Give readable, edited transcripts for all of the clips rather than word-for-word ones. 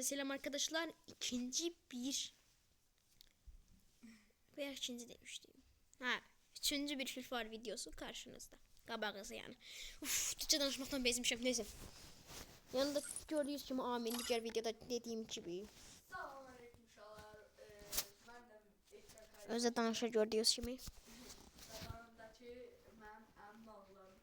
Hepinize selam arkadaşlar. İkinci bir veya ikinci demiştim. Üçüncü bir FIFA videosu karşınızda. Kabağızı yani. Türkçe danışmaktan bezmişim. Neyse. Yanında gördüğünüz gibi Amin diğer videoda dediğim gibi. Selamünaleyküm uşaqlar. Mən də Ekrem Xəlil. Özde danışa gördüğünüz gibi. Yanımdakı mənim əmin oğlum.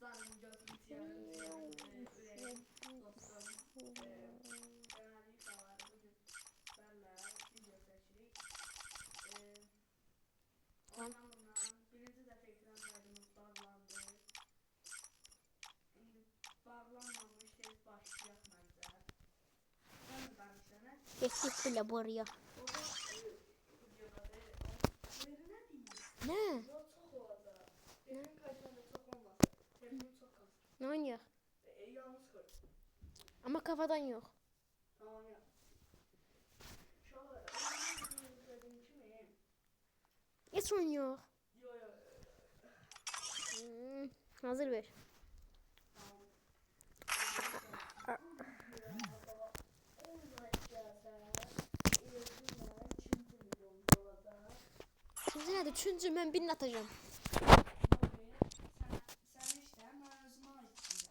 Canım gözüm ciyərim, ürəyim, dostum. Deməli uşaqlar, bugün sizlərlə video çəkirik. Onunla birinci dəfə ekran kaydımız bağlandı. İndi bağlanmamış tez başlayaq məncə. Sən də danışsana. Geçtik bile buraya. Ne? Çok olacak. Ekran kaydında çok olmaz. Telefon çok az. Ne oynuyor? Yalnız kır. Ama kafadan yok. Tamam ya. Şöyle. Dediğim kimi? Hiç oynuyor. Yo yo. Hazır ver. Tamam. Şimdi nerede? Üçüncü ben birini atacağım. Sen işte ben özüme aitsin.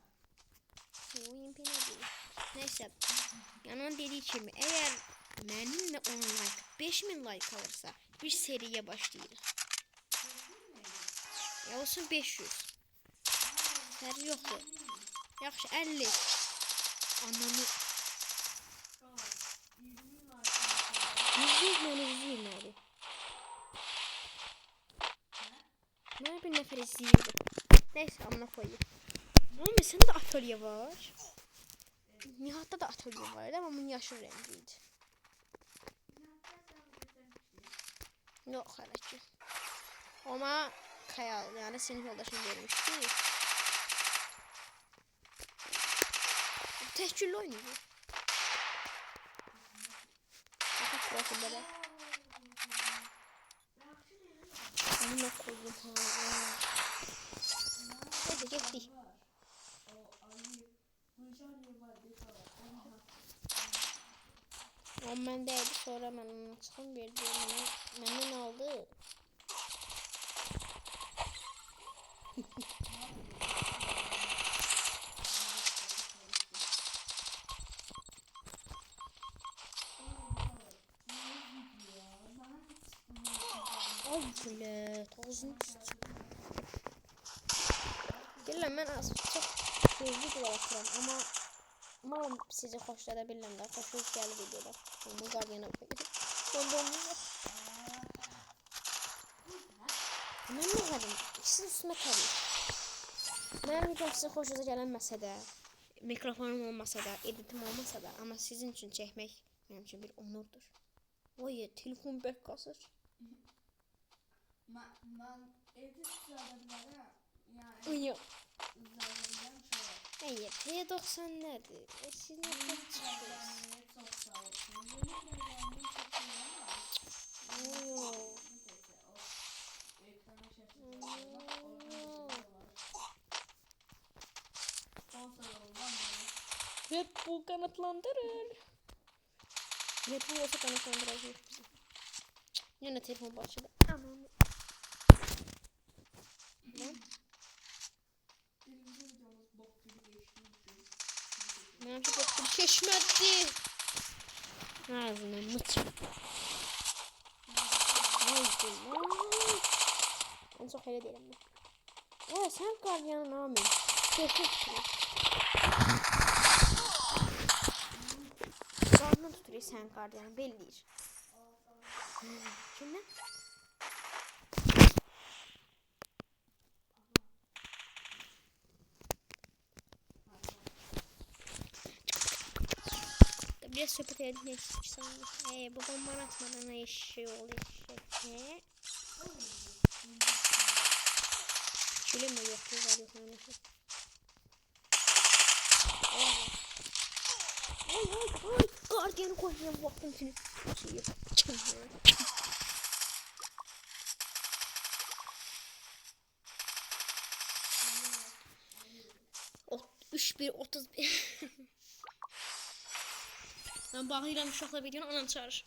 Oyun beni değil. Neyse. Yanan dediği gibi eğer benimle 10 like 5000 like alırsa bir seriye başlayırıq. Ya olsun 500. Seri yoktu. Yaxşı 50. Ananı. 100 abi. Ne bir nefer izleyirdi. Neyse amına koyayım. Ama sende de atölye var. Nihat'ta da atölye var ama bunun yaşı rengiydi. Yok hala ki. Ama Kaya yani senin yoldaşın vermişti. Teşkil oynuyor. Bakın burası böyle. Amına koyayım ha. Neyse geçtik. Ama ben de sonra ben onu çıkım verdi. Memnun oldu. Ay bile tozunu tuttum. Bilmem ben az çok video atıram ama umarım sizi hoşlanabilirim de hoşunuz geldi videoda. Bu Guardian'a koyayım. Dondurmuyor. Ben ne varım? İkisinin üstüne kalıyor. Benim videom sizin hoşunuza gelmese de, mikrofonum olmasa da, editim olmasa da ama sizin için çekmek benim için bir onurdur. Oy telefon bek kasır. Ben edit zannederim. Yani Uyuyor. zannederim şöyle. Hayır, P90 nedir? Siz ne kadar çıktınız? Çok sağ olsun. Yeni programını çok seviyorum ama. Uyuyor. Ekrana şaşırtıyorum. Sponsor olmam. Red Bull kanatlandırır. Red Bull olsa kanatlandıracak bizi. Yine telefon başladı. Aman. Ne? Birinci videomuz bok gibi geçti. Benimki baktım keşmetti. Ağzına mıç. Ben çok öyle değilim ben. Evet sen Guardian'ın amin. Keşmetti. Karnını tutuyor sen Guardian'ın belli değil. Şimdi? Biraz sohbet edelim ne istiyorsan. Babam bana atmadan ne işi oluyor işte. Şöyle mi yok? Var yok mu? Ay. Guardian'ı koyacağım baktım seni. Şey yok. 31 31 Mən bağlayıram uşaqla videonu, anam çağırır.